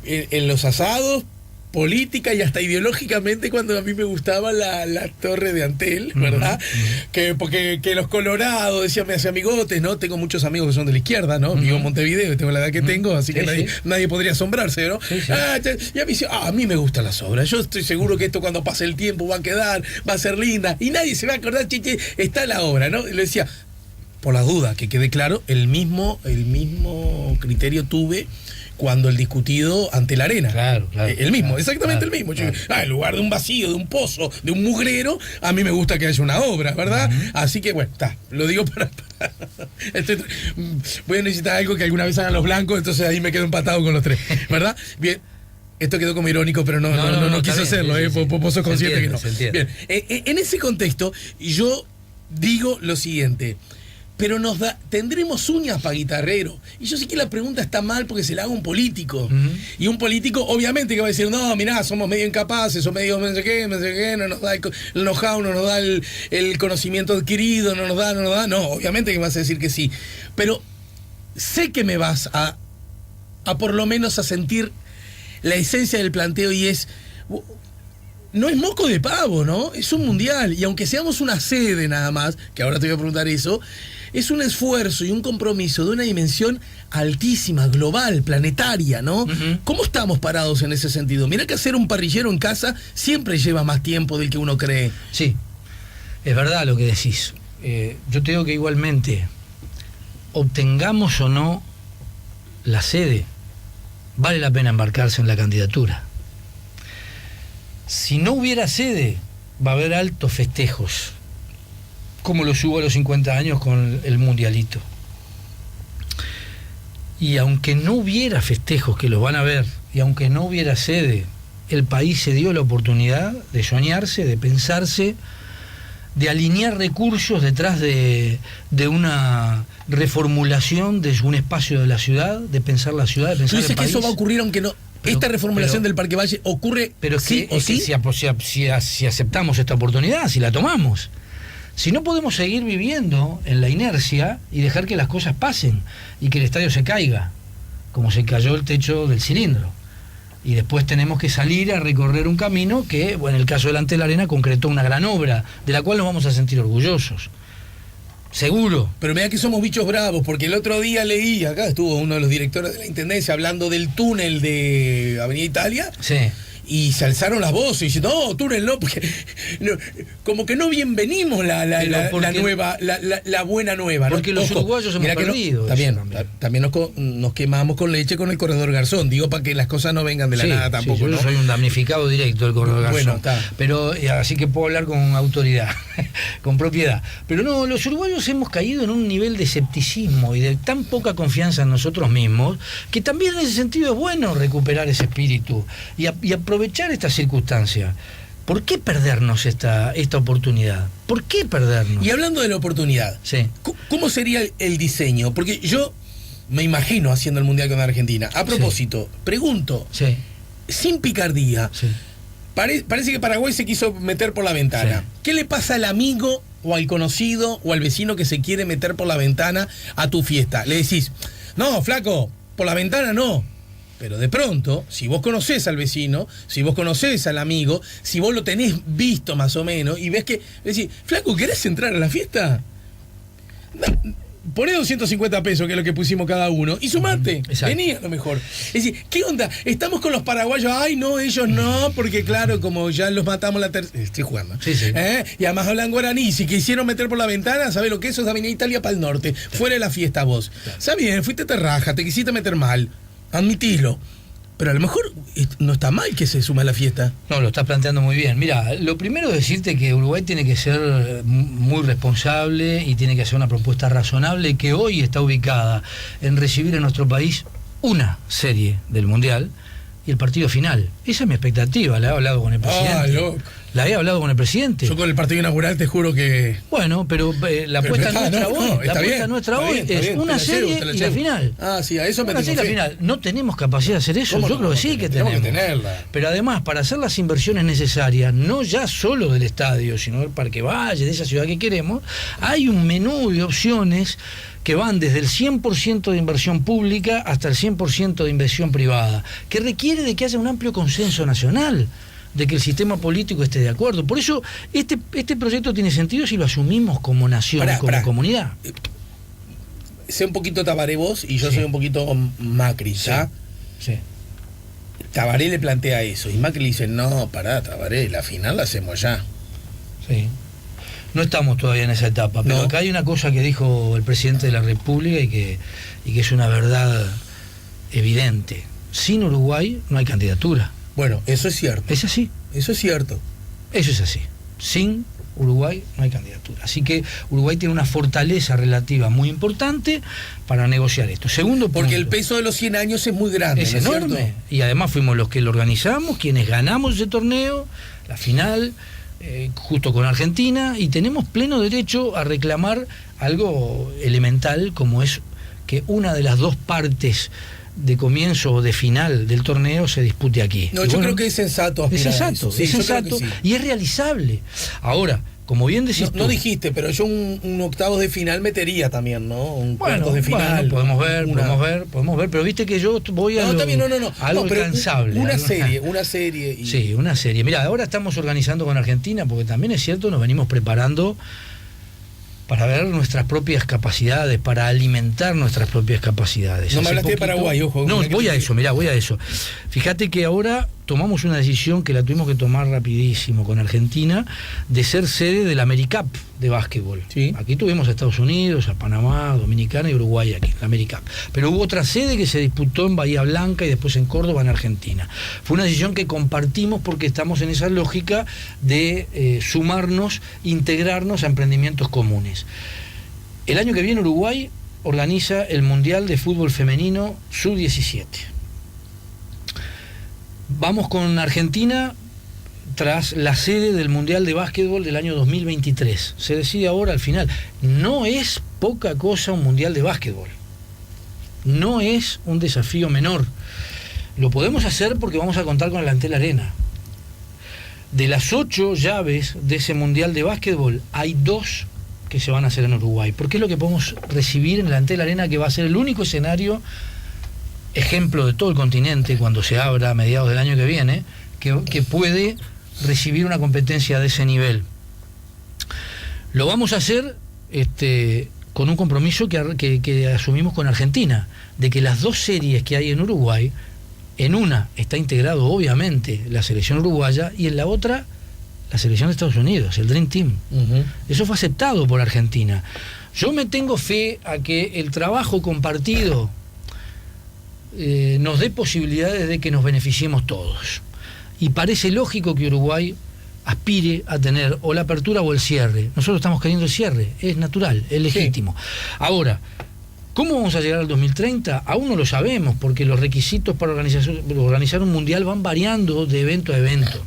en los asados, política y hasta ideológicamente, cuando a mí me gustaba la torre de Antel, ¿verdad? Porque los colorados, decían, me hace amigotes, ¿no? Tengo muchos amigos que son de la izquierda, ¿no? Vivo en Montevideo y tengo la edad que tengo, así que nadie podría asombrarse, ¿no? Y a mí dice, a mí me gustan las obras, yo estoy seguro que esto cuando pase el tiempo va a quedar, va a ser linda, y nadie se va a acordar, chiche, está la obra, ¿no? Y le decía, por las dudas, que quede claro, el mismo criterio tuve cuando el discutido ante la arena. Claro, el mismo, exactamente el mismo. Claro. En lugar de un vacío, de un pozo, de un mugrero, a mí me gusta que haya una obra, ¿verdad? Así que, bueno, lo digo para voy a necesitar algo que alguna vez hagan los blancos, entonces ahí me quedo empatado con los tres, ¿verdad? Bien. Esto quedó como irónico, pero no quise hacerlo, vos sos consciente que no. Bien, en ese contexto, yo digo lo siguiente. Pero tendremos uñas para guitarrero. Y yo sé que la pregunta está mal porque se la haga un político. Y un político, obviamente, que va a decir, no, mirá, somos medio incapaces, o medio no sé qué, no nos da el know-how, no nos da el conocimiento adquirido, no nos da. No, obviamente que vas a decir que sí. Pero sé que me vas a por lo menos a sentir la esencia del planteo y es... No es moco de pavo, ¿no? Es un mundial. Y aunque seamos una sede nada más, que ahora te voy a preguntar eso, es un esfuerzo y un compromiso de una dimensión altísima, global, planetaria, ¿no? Uh-huh. ¿Cómo estamos parados en ese sentido? Mira que hacer un parrillero en casa siempre lleva más tiempo del que uno cree. Sí, es verdad lo que decís. Yo te digo que igualmente, obtengamos o no la sede, vale la pena embarcarse en la candidatura. Si no hubiera sede, va a haber altos festejos, como los hubo a los 50 años con el mundialito. Y aunque no hubiera festejos, que los van a ver, y aunque no hubiera sede, el país se dio la oportunidad de soñarse, de pensarse, de alinear recursos detrás de una reformulación de un espacio de la ciudad, de pensar la ciudad, de pensar el país. ¿Tú dices que eso va a ocurrir aunque no... Esta reformulación del Parque Valle ocurre pero sí o sí? Si aceptamos esta oportunidad, si la tomamos. Si no, podemos seguir viviendo en la inercia y dejar que las cosas pasen y que el estadio se caiga, como se cayó el techo del cilindro. Y después tenemos que salir a recorrer un camino que, bueno, en el caso delante de la Arena, concretó una gran obra, de la cual nos vamos a sentir orgullosos. Seguro. Pero mira que somos bichos bravos, porque el otro día leí, acá estuvo uno de los directores de la Intendencia hablando del túnel de Avenida Italia. Sí. Y se alzaron las voces y dicen, no, túnel no, porque no, como que no bienvenimos la nueva, la buena nueva. Porque ¿no? los uruguayos hemos perdido. También nos quemamos con leche con el corredor Garzón, digo para que las cosas no vengan de la nada tampoco. Yo soy un damnificado directo del corredor Garzón. Bueno, está. Pero así que puedo hablar con autoridad, con propiedad. Pero no, los uruguayos hemos caído en un nivel de escepticismo y de tan poca confianza en nosotros mismos, que también en ese sentido es bueno recuperar ese espíritu y aprovechar esta circunstancia. ¿Por qué perdernos esta oportunidad? ¿Por qué perdernos? Y hablando de la oportunidad, sí. ¿Cómo sería el diseño? Porque yo me imagino haciendo el Mundial con Argentina. A propósito, pregunto, sí. Sin picardía, sí. Parece que Paraguay se quiso meter por la ventana. Sí. ¿Qué le pasa al amigo o al conocido o al vecino que se quiere meter por la ventana a tu fiesta? Le decís, no, flaco, por la ventana no. Pero de pronto, si vos conocés al vecino, si vos conocés al amigo, si vos lo tenés visto más o menos, y ves que, decís, flaco, ¿querés entrar a la fiesta? Poné 250 pesos, que es lo que pusimos cada uno, y sumate. Vení a lo mejor. Es decir, ¿qué onda? Estamos con los paraguayos, ay no, ellos no, porque claro, como ya los matamos la tercera. Estoy jugando. Sí, sí. Y además hablan guaraní, si quisieron meter por la ventana, ¿sabés lo que eso es Avenida Italia para el norte? Fuera de la fiesta vos. Está bien, fuiste terraja, te quisiste meter mal. Admitilo. Pero a lo mejor no está mal que se sume a la fiesta. No, lo estás planteando muy bien. Mira, lo primero es decirte que Uruguay tiene que ser muy responsable y tiene que hacer una propuesta razonable que hoy está ubicada en recibir en nuestro país una serie del Mundial y el partido final. Esa es mi expectativa, la he hablado con el presidente. Ah, loco. La he hablado con el presidente. Yo con el partido inaugural te juro que... Bueno, pero la apuesta nuestra hoy es una serie y la final. Ah, sí, a eso me tengo la final. ¿No tenemos capacidad de hacer eso? Yo creo que sí que tenemos. Que tenerla. Pero además, para hacer las inversiones necesarias, no ya solo del estadio, sino del Parque Valle, de esa ciudad que queremos, hay un menú de opciones que van desde el 100% de inversión pública hasta el 100% de inversión privada, que requiere de que haya un amplio consenso nacional, de que el sistema político esté de acuerdo. Por eso este proyecto tiene sentido si lo asumimos como nación, como comunidad. Sé un poquito Tabaré vos y yo soy un poquito Macri, ¿ya? Sí. Tabaré le plantea eso y Macri le dice, no, pará, Tabaré, la final la hacemos ya. Sí. No estamos todavía en esa etapa, pero acá hay una cosa que dijo el presidente de la República y que es una verdad evidente. Sin Uruguay no hay candidatura. Bueno, eso es cierto. Es así. Eso es cierto. Eso es así. Sin Uruguay no hay candidatura. Así que Uruguay tiene una fortaleza relativa muy importante para negociar esto. Segundo punto. Porque el peso de los 100 años es muy grande. Es enorme. ¿Cierto? Y además fuimos los que lo organizamos, quienes ganamos ese torneo, la final, justo con Argentina, y tenemos pleno derecho a reclamar algo elemental como es que una de las dos partes de comienzo o de final del torneo se dispute aquí. No, yo creo que es sensato aspirar a eso. Sí, es sensato, sí. Y es realizable. Ahora, como bien decís tú. No dijiste, pero yo un octavos de final metería también, ¿no? Un cuartos de final. Podemos ver, pero viste que yo voy a algo alcanzable. Una serie. Sí, una serie. Mirá, ahora estamos organizando con Argentina, porque también es cierto, nos venimos preparando para ver nuestras propias capacidades, para alimentar nuestras propias capacidades. No me hablaste de Paraguay, ojo. No, voy a eso. Fíjate que ahora tomamos una decisión que la tuvimos que tomar rapidísimo con Argentina, de ser sede del AmeriCup de básquetbol. Sí. Aquí tuvimos a Estados Unidos, a Panamá, Dominicana y Uruguay aquí, la AmeriCup. Pero hubo otra sede que se disputó en Bahía Blanca y después en Córdoba, en Argentina. Fue una decisión que compartimos porque estamos en esa lógica de sumarnos, integrarnos a emprendimientos comunes. El año que viene Uruguay organiza el Mundial de Fútbol Femenino Sub-17. Vamos con Argentina tras la sede del Mundial de Básquetbol del año 2023. Se decide ahora al final. No es poca cosa un Mundial de Básquetbol. No es un desafío menor. Lo podemos hacer porque vamos a contar con el Antel Arena. De las 8 llaves de ese Mundial de Básquetbol, hay 2 que se van a hacer en Uruguay. Porque es lo que podemos recibir en el Antel Arena, que va a ser el único escenario, ejemplo de todo el continente, cuando se abra a mediados del año que viene, que puede recibir una competencia de ese nivel. Lo vamos a hacer con un compromiso que asumimos con Argentina, de que las 2 series que hay en Uruguay, en una está integrado obviamente la selección uruguaya y en la otra la selección de Estados Unidos, el Dream Team. Uh-huh. Eso fue aceptado por Argentina. Yo me tengo fe a que el trabajo compartido nos dé posibilidades de que nos beneficiemos todos. Y parece lógico que Uruguay aspire a tener o la apertura o el cierre. Nosotros estamos queriendo el cierre, es natural, es legítimo. Sí. Ahora, ¿cómo vamos a llegar al 2030? Aún no lo sabemos, porque los requisitos para organizar un mundial van variando de evento a evento.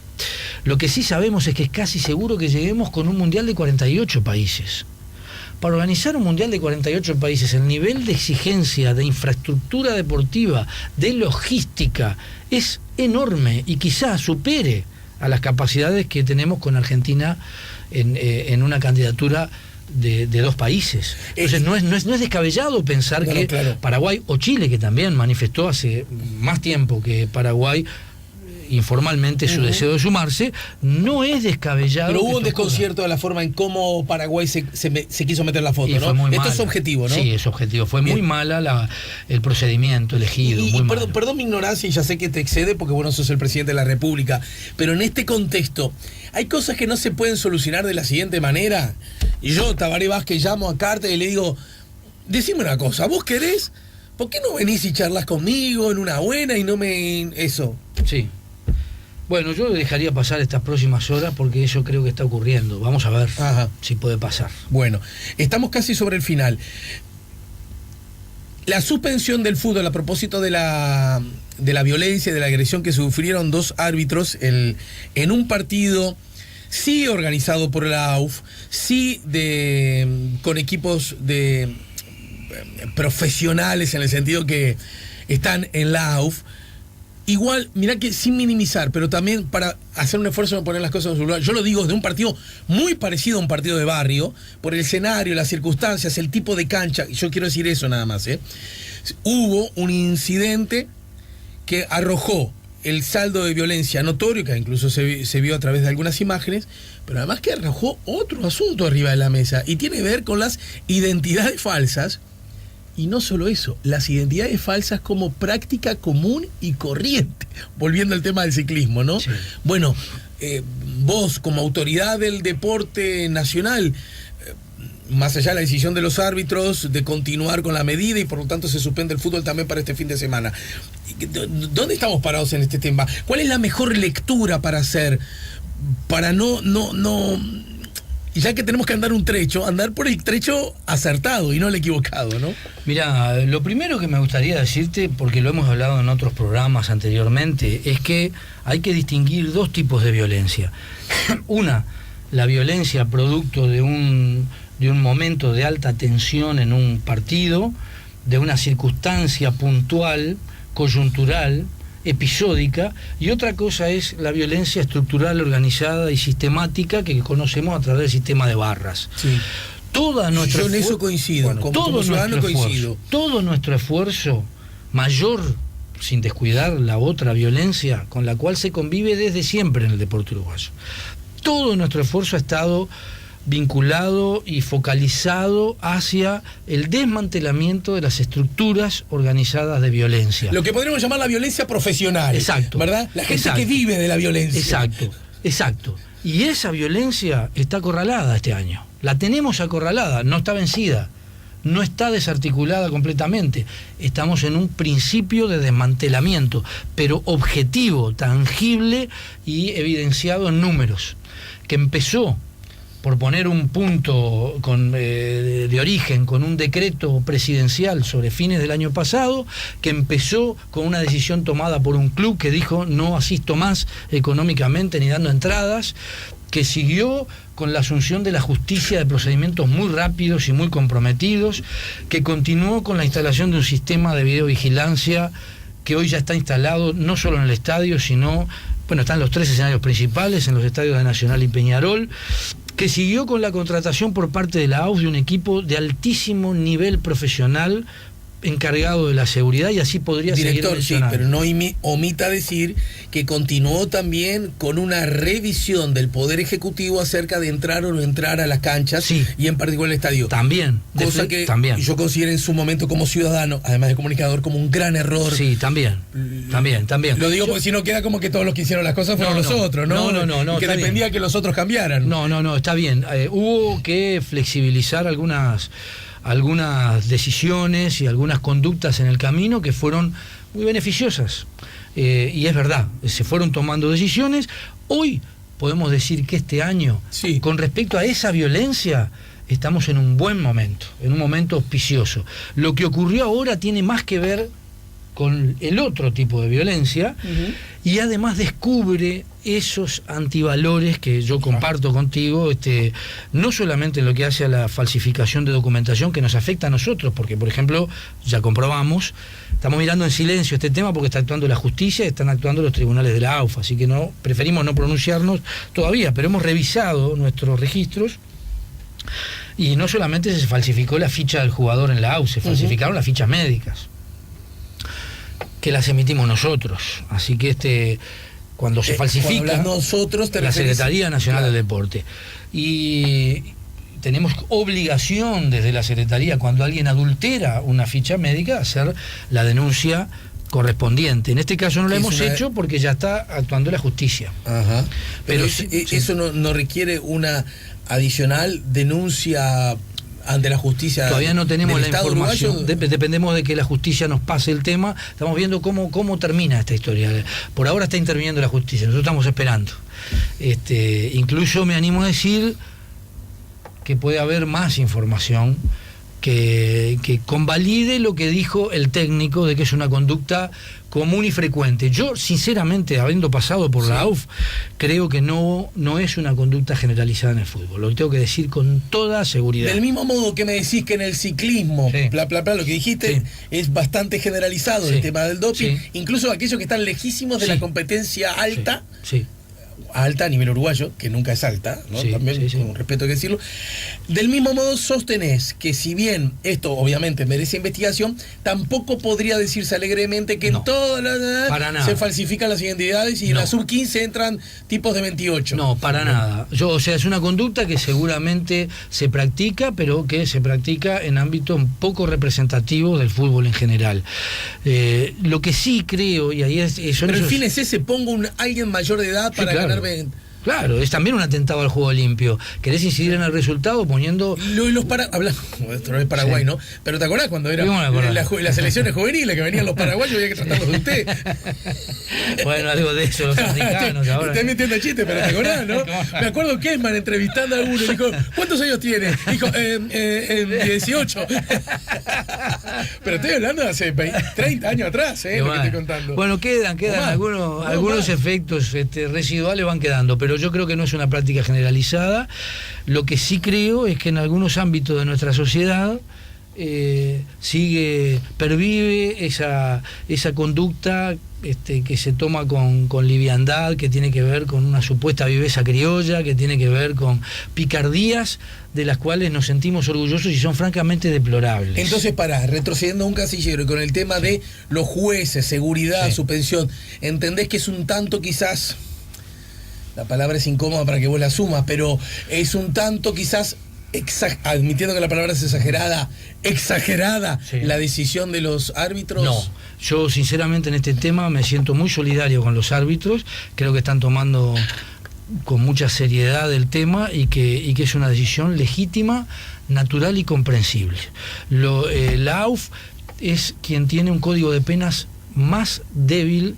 Lo que sí sabemos es que es casi seguro que lleguemos con un mundial de 48 países. Para organizar un mundial de 48 países, el nivel de exigencia, de infraestructura deportiva, de logística, es enorme y quizás supere a las capacidades que tenemos con Argentina en una candidatura de 2 países. Entonces no es descabellado pensar que claro. Paraguay o Chile, que también manifestó hace más tiempo que Paraguay informalmente su deseo de sumarse, no es descabellado. Pero hubo un desconcierto de la forma en cómo Paraguay se quiso meter la foto, ¿no? Esto es objetivo, ¿no? Sí, es objetivo. Fue muy mala el procedimiento elegido. Perdón mi ignorancia, y ya sé que te excede porque bueno, sos el presidente de la República, pero en este contexto, hay cosas que no se pueden solucionar de la siguiente manera. Y yo, Tabaré Vázquez, llamo a Carter y le digo, decime una cosa, ¿vos querés? ¿Por qué no venís y charlas conmigo en una buena y no me... eso? Sí. Bueno, yo dejaría pasar estas próximas horas porque eso creo que está ocurriendo. Vamos a ver si puede pasar. Bueno, estamos casi sobre el final. La suspensión del fútbol a propósito de la violencia, de la agresión que sufrieron 2 árbitros en un partido, sí organizado por la AUF, sí con equipos de profesionales en el sentido que están en la AUF. Igual, mirá que sin minimizar, pero también para hacer un esfuerzo de poner las cosas en su lugar. Yo lo digo de un partido muy parecido a un partido de barrio, por el escenario, las circunstancias, el tipo de cancha. Yo quiero decir eso nada más. Hubo un incidente que arrojó el saldo de violencia notorio, que incluso se vio a través de algunas imágenes, pero además que arrojó otro asunto arriba de la mesa, y tiene que ver con las identidades falsas. Y no solo eso, las identidades falsas como práctica común y corriente, volviendo al tema del ciclismo, ¿no? Sí. Bueno, vos como autoridad del deporte nacional, más allá de la decisión de los árbitros de continuar con la medida y por lo tanto se suspende el fútbol también para este fin de semana, ¿dónde estamos parados en este tema? ¿Cuál es la mejor lectura para hacer? Para no ya que tenemos que andar por el trecho acertado y no el equivocado, ¿no? Mirá, lo primero que me gustaría decirte, porque lo hemos hablado en otros programas anteriormente, es que hay que distinguir 2 tipos de violencia. Una, la violencia producto de un momento de alta tensión en un partido, de una circunstancia puntual, coyuntural, episódica, y otra cosa es la violencia estructural, organizada y sistemática que conocemos a través del sistema de barras. Sí. Toda nuestra Yo en eso coincido, bueno, como ciudadano coincido. Todo nuestro esfuerzo mayor, sin descuidar la otra violencia con la cual se convive desde siempre en el deporte uruguayo. Todo nuestro esfuerzo ha estado vinculado y focalizado hacia el desmantelamiento de las estructuras organizadas de violencia. Lo que podríamos llamar la violencia profesional. Exacto. ¿Verdad? La gente Exacto. que vive de la violencia. Exacto. Y esa violencia está acorralada este año. La tenemos acorralada, no está vencida, no está desarticulada completamente. Estamos en un principio de desmantelamiento, pero objetivo, tangible y evidenciado en números, que empezó por poner un punto de origen con un decreto presidencial sobre fines del año pasado, que empezó con una decisión tomada por un club que dijo no asisto más económicamente ni dando entradas, que siguió con la asunción de la justicia de procedimientos muy rápidos y muy comprometidos, que continuó con la instalación de un sistema de videovigilancia que hoy ya está instalado no solo en el estadio, sino, bueno, están los 3 escenarios principales, en los estadios de Nacional y Peñarol, que siguió con la contratación por parte de la AUF de un equipo de altísimo nivel profesional encargado de la seguridad, y así podría Director, seguir mencionando. sí, pero no omita decir que continuó también con una revisión del Poder Ejecutivo acerca de entrar o no entrar a las canchas, sí, y en particular el estadio. También. Cosa que también. yo considero en su momento como ciudadano, además de comunicador, como un gran error. Sí, también. Lo digo porque si no queda como que todos los que hicieron las cosas fueron los otros, ¿no? No, y que dependía bien que los otros cambiaran. No, está bien. Hubo que flexibilizar algunas decisiones y algunas conductas en el camino que fueron muy beneficiosas. Y es verdad, se fueron tomando decisiones. Hoy podemos decir que este año, sí, con respecto a esa violencia, estamos en un buen momento, en un momento auspicioso. Lo que ocurrió ahora tiene más que ver con el otro tipo de violencia, y además descubre esos antivalores que yo comparto contigo, no solamente en lo que hace a la falsificación de documentación que nos afecta a nosotros, porque por ejemplo, ya comprobamos, estamos mirando en silencio este tema porque está actuando la justicia y están actuando los tribunales de la AUF, así que preferimos no pronunciarnos todavía, pero hemos revisado nuestros registros. Y no solamente se falsificó la ficha del jugador en la AUF, se falsificaron las fichas médicas, que las emitimos nosotros. Así que cuando se falsifica, nosotros la Secretaría Nacional del Deporte. Y tenemos obligación desde la Secretaría, cuando alguien adultera una ficha médica, hacer la denuncia correspondiente. En este caso no lo hemos hecho porque ya está actuando la justicia. Ajá. Pero sí. Eso no requiere una adicional denuncia ante la justicia. Todavía no tenemos la información. Uruguayo. Dependemos de que la justicia nos pase el tema. Estamos viendo cómo termina esta historia. Por ahora está interviniendo la justicia, nosotros estamos esperando. Incluso me animo a decir que puede haber más información que convalide lo que dijo el técnico de que es una conducta común y frecuente. Yo, sinceramente, habiendo pasado por la AUF, creo que no es una conducta generalizada en el fútbol. Lo tengo que decir con toda seguridad. Del mismo modo que me decís que en el ciclismo, lo que dijiste, es bastante generalizado el tema del doping, incluso aquellos que están lejísimos de la competencia alta. Alta a nivel uruguayo, que nunca es alta, ¿no? También con respeto hay que decirlo. Del mismo modo sostenés que si bien esto obviamente merece investigación, tampoco podría decirse alegremente que en todas las se falsifican las identidades y en la sub-15 entran tipos de 28. No, para nada. Es una conducta que seguramente se practica, pero que se practica en ámbitos poco representativos del fútbol en general. Lo que sí creo, y ahí pero el fin es ese, pongo alguien mayor de edad para ganar. Claro, es también un atentado al juego limpio. ¿Querés incidir en el resultado poniendo...? Hablando, esto no es Paraguay, ¿no? Pero ¿te acordás cuando era las elecciones juveniles que venían los paraguayos y había que tratarlos de usted? Bueno, algo de eso, los africanos ahora. Estoy metiendo chiste, pero ¿te acordás, no? Me acuerdo que Kesman entrevistando a uno y dijo, ¿cuántos años tiene? Dijo, 18. Pero estoy hablando de hace 30 años atrás, lo que estoy contando. Bueno, quedan algunos efectos residuales van quedando, pero yo creo que no es una práctica generalizada. Lo que sí creo es que en algunos ámbitos de nuestra sociedad pervive esa conducta que se toma con liviandad, que tiene que ver con una supuesta viveza criolla, que tiene que ver con picardías de las cuales nos sentimos orgullosos y son francamente deplorables. Entonces, retrocediendo a un casillero y con el tema de los jueces, seguridad, suspensión, ¿entendés que es un tanto quizás, la palabra es incómoda para que vos la asumas, pero es un tanto quizás, admitiendo que la palabra es exagerada, la decisión de los árbitros? No, yo sinceramente en este tema me siento muy solidario con los árbitros, creo que están tomando con mucha seriedad el tema y que es una decisión legítima, natural y comprensible. La AUF es quien tiene un código de penas más débil,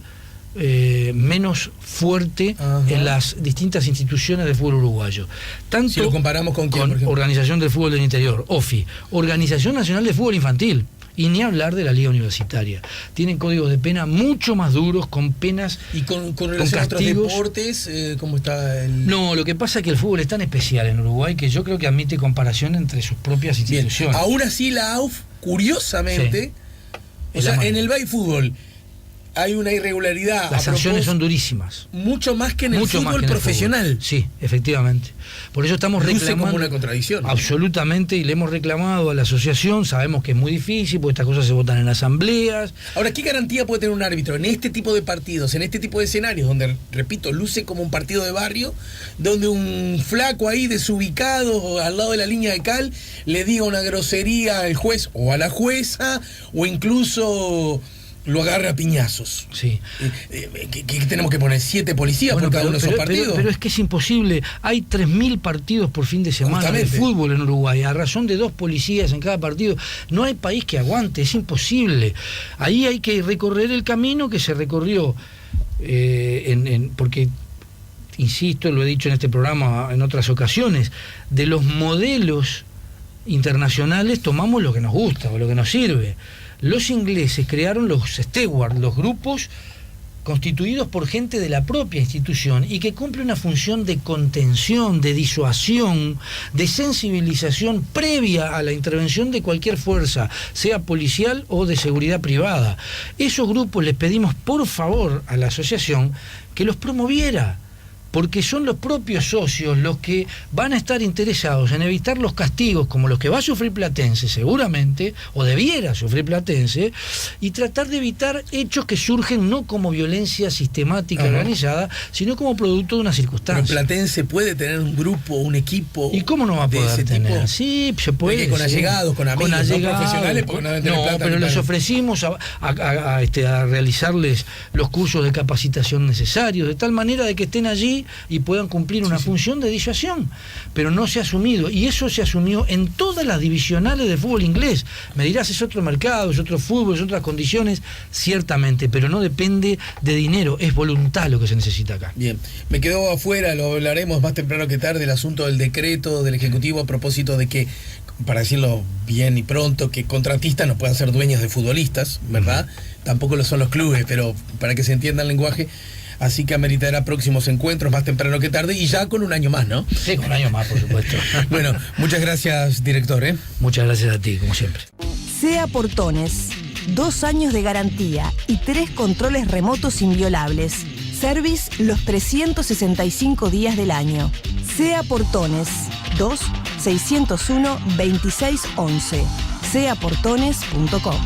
menos fuerte en las distintas instituciones del fútbol uruguayo. Tanto si lo comparamos con Organización del Fútbol del Interior, OFI, Organización Nacional de Fútbol Infantil, y ni hablar de la Liga Universitaria. Tienen códigos de pena mucho más duros, con penas y con relación a otros deportes, ¿cómo está el...? No, lo que pasa es que el fútbol es tan especial en Uruguay que yo creo que admite comparación entre sus propias instituciones. Bien. Aún así la AUF, curiosamente, en el fútbol hay una irregularidad. Las sanciones son durísimas. Mucho más que en el fútbol profesional. Sí, efectivamente. Por eso estamos reclamando. Como una contradicción. Absolutamente, y le hemos reclamado a la asociación. Sabemos que es muy difícil, porque estas cosas se votan en asambleas. Ahora, ¿qué garantía puede tener un árbitro en este tipo de partidos, en este tipo de escenarios, donde, repito, luce como un partido de barrio, donde un flaco ahí desubicado al lado de la línea de cal le diga una grosería al juez o a la jueza, o incluso lo agarra a piñazos? Sí. ¿Qué tenemos que poner? 7 policías por cada uno de esos partidos? Pero es que es imposible. Hay 3.000 partidos por fin de semana de fútbol en Uruguay, a razón de 2 policías en cada partido. No hay país que aguante, es imposible. Ahí hay que recorrer el camino que se recorrió, porque, insisto, lo he dicho en este programa en otras ocasiones, de los modelos internacionales tomamos lo que nos gusta o lo que nos sirve. Los ingleses crearon los stewards, los grupos constituidos por gente de la propia institución y que cumple una función de contención, de disuasión, de sensibilización previa a la intervención de cualquier fuerza, sea policial o de seguridad privada. Esos grupos les pedimos por favor a la asociación que los promoviera, porque son los propios socios los que van a estar interesados en evitar los castigos como los que va a sufrir Platense seguramente, o debiera sufrir Platense, y tratar de evitar hechos que surgen no como violencia sistemática organizada, sino como producto de una circunstancia. Pero Platense puede tener un grupo, un equipo. ¿Y cómo no va a poder tener? Tipo? Sí, se puede. Porque con allegados, con amigos, no profesionales, porque no deben tener plata. Pero les ofrecimos a realizarles los cursos de capacitación necesarios, de tal manera de que estén allí y puedan cumplir una función de disuasión, pero no se ha asumido, y eso se asumió en todas las divisionales de fútbol inglés. Me dirás, es otro mercado, es otro fútbol, es otras condiciones, ciertamente, pero no depende de dinero, es voluntad lo que se necesita acá. Bien, me quedó afuera, lo hablaremos más temprano que tarde, el asunto del decreto del Ejecutivo a propósito de que, para decirlo bien y pronto, que contratistas no puedan ser dueños de futbolistas, ¿verdad? Tampoco lo son los clubes, pero para que se entienda el lenguaje. Así que ameritará próximos encuentros más temprano que tarde y ya con un año más, ¿no? Sí, con un año más, por supuesto. Bueno, muchas gracias, director. Muchas gracias a ti, como siempre. SEA Portones, 2 años de garantía y 3 controles remotos inviolables. Service los 365 días del año. SEA Portones, 2-601-2611. seaportones.com